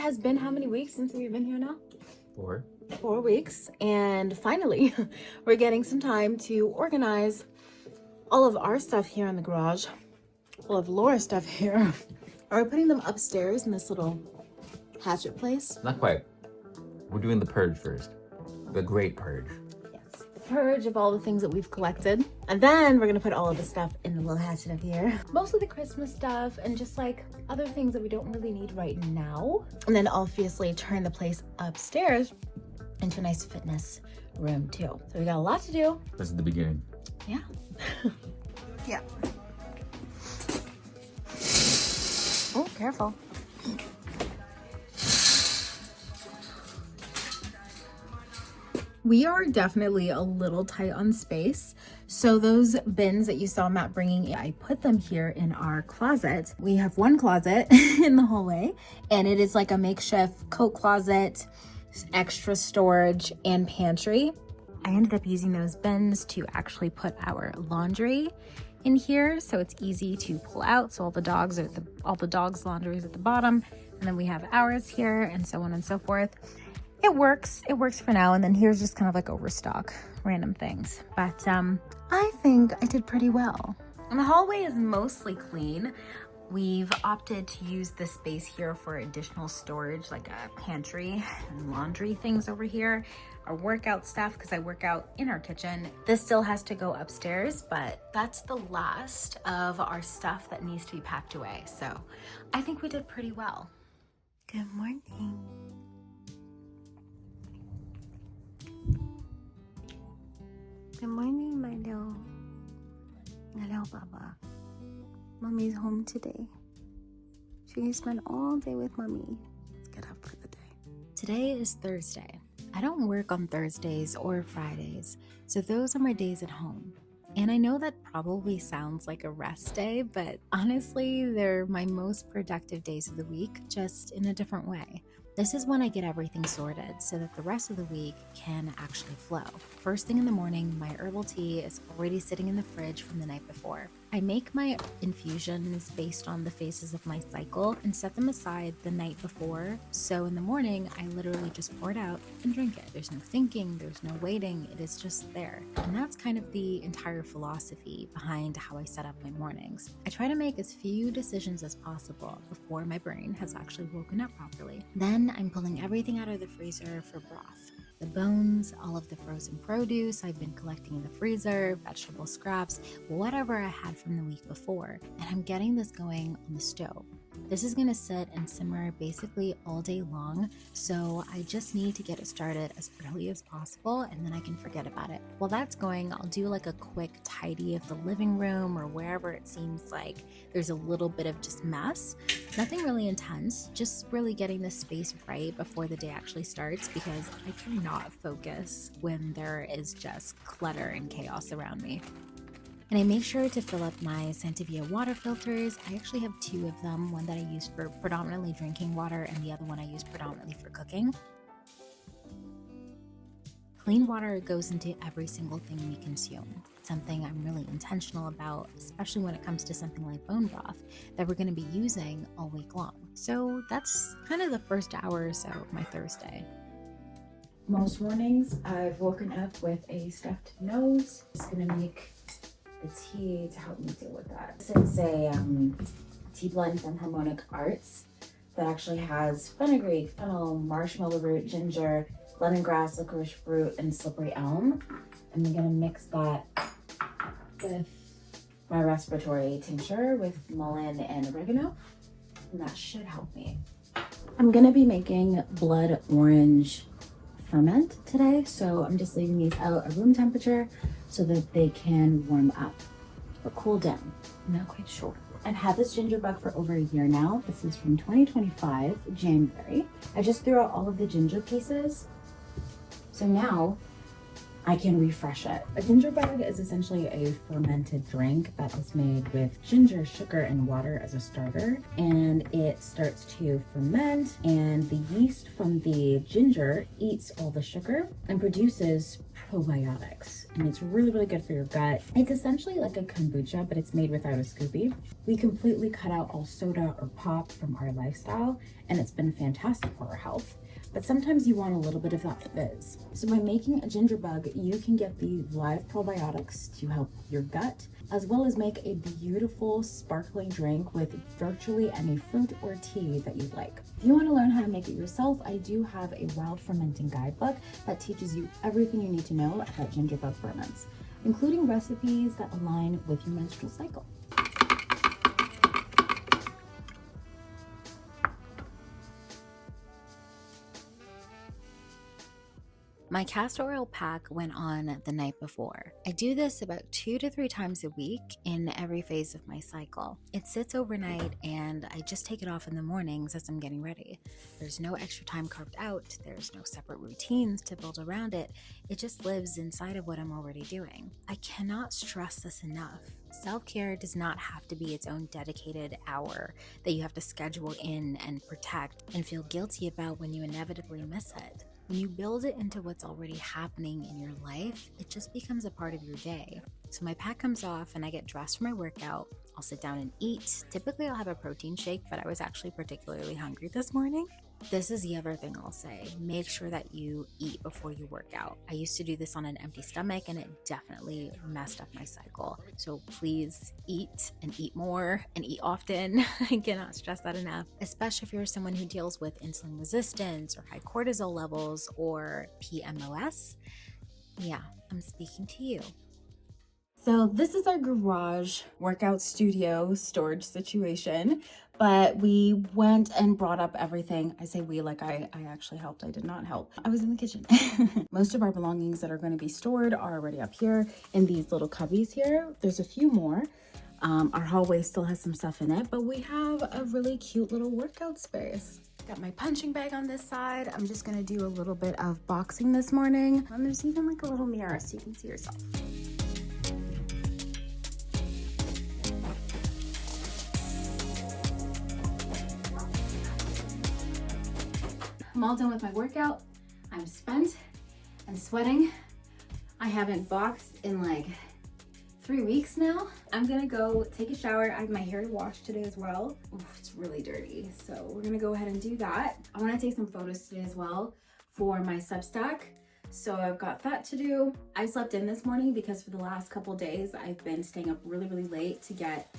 has been how many weeks since we've been here now? 4. 4 weeks, and finally we're getting some time to organize all of our stuff here in the garage, all of Laura's stuff here. Are we putting them upstairs in this little hatchet place? Not quite. We're doing the purge first. The great purge. Yes, the purge of all the things that we've collected. And then we're gonna put all of the stuff in the little hatchet up here. Mostly the Christmas stuff and just like other things that we don't really need right now. And then obviously turn the place upstairs into a nice fitness room too. So we got a lot to do. This is the beginning. Yeah. Yeah. Oh, careful. We are definitely a little tight on space. So those bins that you saw Matt bringing, I put them here in our closet. We have one closet in the hallway, and it is like a makeshift coat closet, extra storage, and pantry. I ended up using those bins to actually put our laundry in here, so it's easy to pull out. So all the dogs' laundry is at the bottom, and then we have ours here, and so on and so forth. It works for now. And then here's just kind of like overstock, random things. But I think I did pretty well. And the hallway is mostly clean. We've opted to use this space here for additional storage, like a pantry and laundry things over here. Our workout stuff, because I work out in our kitchen. This still has to go upstairs, but that's the last of our stuff that needs to be packed away. So I think we did pretty well. Good morning. Good morning, my little Baba. Mommy's home today. She can spend all day with Mommy. Let's get up for the day. Today is Thursday. I don't work on Thursdays or Fridays, so those are my days at home. And I know that probably sounds like a rest day, but honestly, they're my most productive days of the week, just in a different way. This is when I get everything sorted so that the rest of the week can actually flow. First thing in the morning, my herbal tea is already sitting in the fridge from the night before. I make my infusions based on the phases of my cycle and set them aside the night before. So in the morning, I literally just pour it out and drink it. There's no thinking, there's no waiting, it is just there. And that's kind of the entire philosophy behind how I set up my mornings. I try to make as few decisions as possible before my brain has actually woken up properly. Then I'm pulling everything out of the freezer for broth. The bones, all of the frozen produce I've been collecting in the freezer, vegetable scraps, whatever I had from the week before. And I'm getting this going on the stove. This is gonna sit and simmer basically all day long, so I just need to get it started as early as possible and then I can forget about it. While that's going, I'll do like a quick tidy of the living room or wherever it seems like there's a little bit of just mess. Nothing really intense, just really getting the space right before the day actually starts because I cannot focus when there is just clutter and chaos around me. And I make sure to fill up my Santivia water filters. I actually have 2 of them, one that I use for predominantly drinking water and the other one I use predominantly for cooking. Clean water goes into every single thing we consume. It's something I'm really intentional about, especially when it comes to something like bone broth that we're gonna be using all week long. So that's kind of the first hour or so of my Thursday. Most mornings I've woken up with a stuffed nose. Just gonna make the tea to help me deal with that. This is a tea blend from Harmonic Arts that actually has fenugreek, fennel, marshmallow root, ginger, lemongrass, licorice root, and slippery elm. And I'm gonna mix that with my respiratory tincture with mullein and oregano, and that should help me. I'm gonna be making blood orange ferment today, so I'm just leaving these out at room temperature so that they can warm up or cool down. I'm not quite sure. I've had this ginger bug for over a year now. This is from 2025, January. I just threw out all of the ginger pieces. So now I can refresh it. A ginger bug is essentially a fermented drink that is made with ginger, sugar, and water as a starter. And it starts to ferment, and the yeast from the ginger eats all the sugar and produces probiotics. And it's really, really good for your gut. It's essentially like a kombucha, but it's made without a scoopy. We completely cut out all soda or pop from our lifestyle, and it's been fantastic for our health. But sometimes you want a little bit of that fizz. So by making a ginger bug, you can get the live probiotics to help your gut, as well as make a beautiful sparkling drink with virtually any fruit or tea that you'd like. If you want to learn how to make it yourself, I do have a wild fermenting guidebook that teaches you everything you need to know about ginger bug ferments, including recipes that align with your menstrual cycle. My castor oil pack went on the night before. I do this about 2 to 3 times a week in every phase of my cycle. It sits overnight and I just take it off in the mornings as I'm getting ready. There's no extra time carved out. There's no separate routines to build around it. It just lives inside of what I'm already doing. I cannot stress this enough. Self-care does not have to be its own dedicated hour that you have to schedule in and protect and feel guilty about when you inevitably miss it. When you build it into what's already happening in your life, it just becomes a part of your day. So my pack comes off and I get dressed for my workout. I'll sit down and eat. Typically I'll have a protein shake, but I was actually particularly hungry this morning. This is the other thing I'll say. Make sure that you eat before you work out. I used to do this on an empty stomach and it definitely messed up my cycle. So please eat and eat more and eat often. I cannot stress that enough, especially if you're someone who deals with insulin resistance or high cortisol levels or PMOS. Yeah, I'm speaking to you. So this is our garage workout studio storage situation, but we went and brought up everything. I say we, like I actually helped. I did not help. I was in the kitchen. Most of our belongings that are going to be stored are already up here in these little cubbies here. There's a few more. Our hallway still has some stuff in it, but we have a really cute little workout space. Got my punching bag on this side. I'm just going to do a little bit of boxing this morning. And there's even like a little mirror so you can see yourself. I'm all done with my workout. I'm spent and sweating. I haven't boxed in like 3 weeks now. I'm gonna go take a shower. I have my hair to wash today as well. Oof, it's really dirty, so we're gonna go ahead and do that. I wanna take some photos today as well for my Substack. So I've got that to do. I slept in this morning because for the last couple days, I've been staying up really, really late to get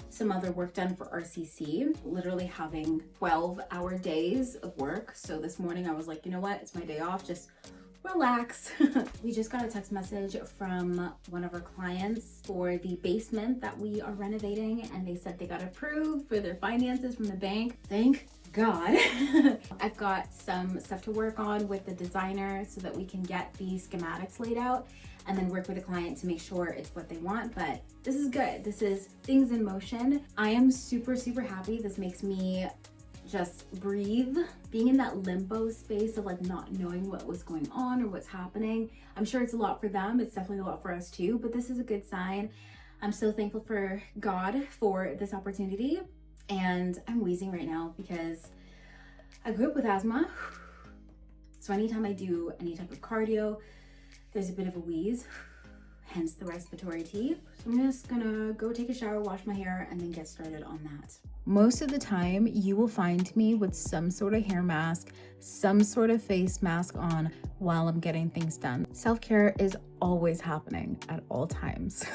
some other work done for RCC, literally having 12-hour days of work. So this morning I was like, you know what, it's my day off, just relax. We just got a text message from one of our clients for the basement that we are renovating, and they said they got approved for their finances from the bank. Thank God. I've got some stuff to work on with the designer so that we can get the schematics laid out and then work with the client to make sure it's what they want. But this is good. This is things in motion. I am super, super happy. This makes me just breathe. Being in that limbo space of like not knowing what was going on or what's happening. I'm sure it's a lot for them. It's definitely a lot for us too, but this is a good sign. I'm so thankful for God for this opportunity. And I'm wheezing right now because I grew up with asthma. So anytime I do any type of cardio, there's a bit of a wheeze, hence the respiratory tea. So I'm just gonna go take a shower, wash my hair, and then get started on that. Most of the time, you will find me with some sort of hair mask, some sort of face mask on while I'm getting things done. Self-care is always happening at all times.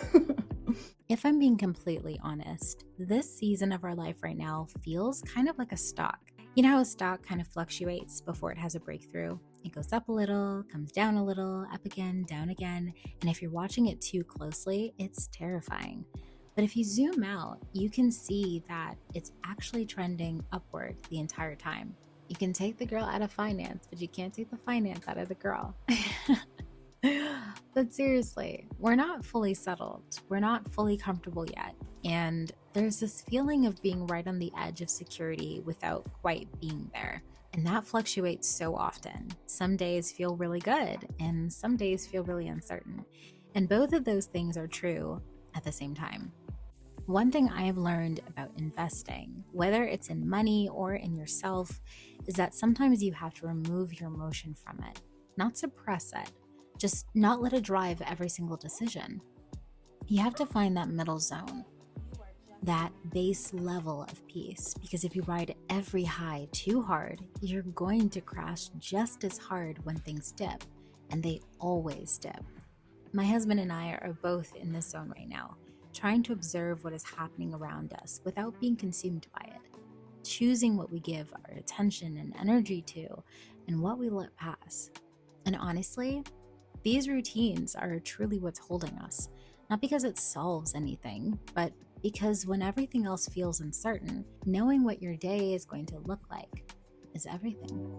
If I'm being completely honest, this season of our life right now feels kind of like a stock. You know how a stock kind of fluctuates before it has a breakthrough? It goes up a little, comes down a little, up again, down again. And if you're watching it too closely, it's terrifying. But if you zoom out, you can see that it's actually trending upward the entire time. You can take the girl out of finance, but you can't take the finance out of the girl. But seriously, we're not fully settled. We're not fully comfortable yet. And there's this feeling of being right on the edge of security without quite being there. And that fluctuates so often. Some days feel really good and some days feel really uncertain. And both of those things are true at the same time. One thing I have learned about investing, whether it's in money or in yourself, is that sometimes you have to remove your emotion from it, not suppress it, just not let it drive every single decision. You have to find that middle zone, that base level of peace, because if you ride every high too hard, you're going to crash just as hard when things dip, and they always dip. My husband and I are both in this zone right now, trying to observe what is happening around us without being consumed by it, choosing what we give our attention and energy to and what we let pass. And honestly, these routines are truly what's holding us, not because it solves anything, but because when everything else feels uncertain, knowing what your day is going to look like is everything.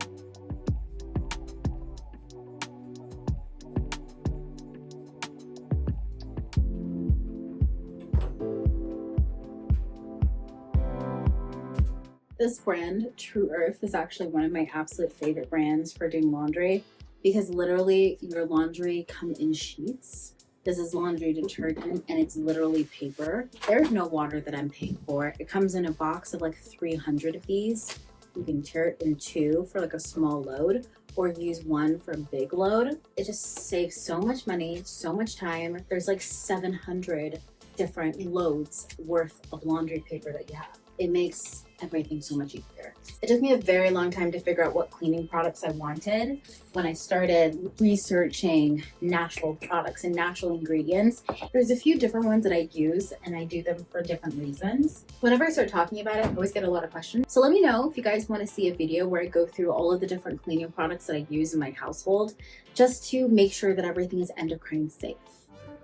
This brand, True Earth, is actually one of my absolute favorite brands for doing laundry because literally your laundry come in sheets. This is laundry detergent and it's literally paper. There's no water that I'm paying for. It comes in a box of like 300 of these. You can tear it in two for like a small load or use one for a big load. It just saves so much money, so much time. There's like 700 different loads worth of laundry paper that you have. It makes everything so much easier. It took me a very long time to figure out what cleaning products I wanted. When I started researching natural products and natural ingredients, there's a few different ones that I use and I do them for different reasons. Whenever I start talking about it, I always get a lot of questions. So let me know if you guys want to see a video where I go through all of the different cleaning products that I use in my household, just to make sure that everything is endocrine safe.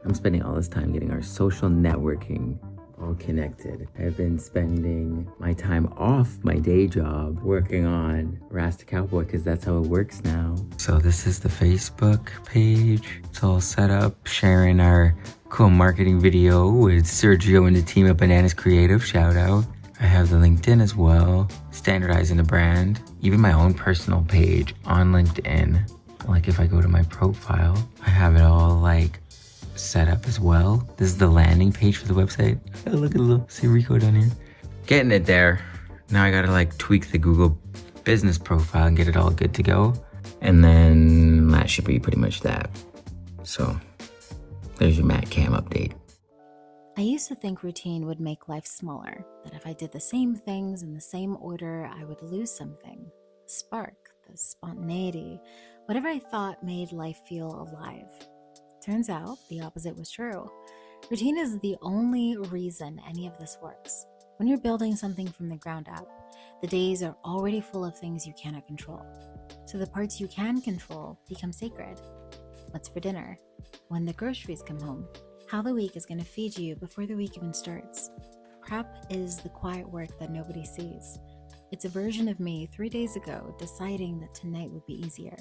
I'm spending all this time getting our social networking all connected. I've been spending my time off my day job working on Rasta Cowboy because that's how it works now. So this is the Facebook page. It's all set up, sharing our cool marketing video with Sergio and the team at Bananas Creative. Shout out. I have the LinkedIn as well, standardizing the brand. Even my own personal page on LinkedIn. Like if I go to my profile, I have it all like set up as well. This is the landing page for the website. Oh, look at the little, see Rico down here. Getting it there. Now I gotta like tweak the Google business profile and get it all good to go. And then that should be pretty much that. So there's your Matt Cam update. I used to think routine would make life smaller, that if I did the same things in the same order, I would lose something. The spark, the spontaneity, whatever I thought made life feel alive. Turns out the opposite was true. Routine is the only reason any of this works. When you're building something from the ground up, the days are already full of things you cannot control. So the parts you can control become sacred. What's for dinner? When the groceries come home? How the week is going to feed you before the week even starts? Prep is the quiet work that nobody sees. It's a version of me 3 days ago deciding that tonight would be easier.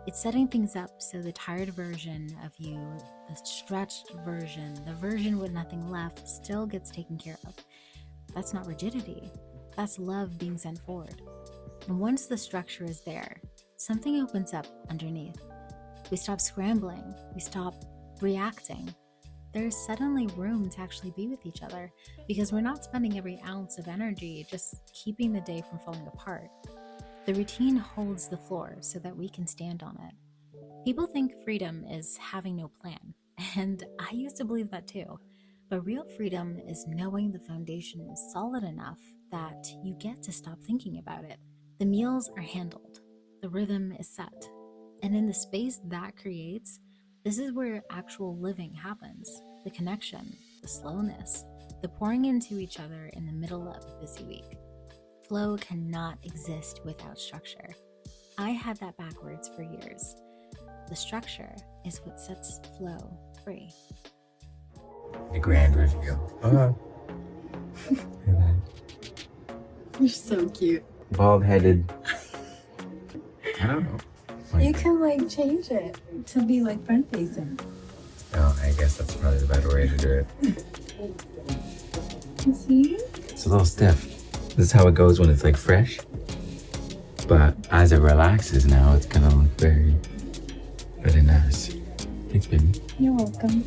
It's setting things up so the tired version of you, the stretched version, the version with nothing left, still gets taken care of. That's not rigidity. That's love being sent forward. And once the structure is there, something opens up underneath. We stop scrambling. We stop reacting. There's suddenly room to actually be with each other because we're not spending every ounce of energy just keeping the day from falling apart. The routine holds the floor so that we can stand on it. People think freedom is having no plan, and I used to believe that too. But real freedom is knowing the foundation is solid enough that you get to stop thinking about it. The meals are handled, the rhythm is set, and in the space that creates, this is where actual living happens. The connection, the slowness, the pouring into each other in the middle of a busy week. Flow cannot exist without structure. I had that backwards for years. The structure is what sets flow free. The grand reveal. You're so cute. Bald-headed. I don't know. You can like change it to be like front facing. Oh, I guess that's probably the better way to do it. See? It's a little stiff. This is how it goes when it's like fresh. But as it relaxes now, it's gonna look very, very nice. Thanks, baby. You're welcome.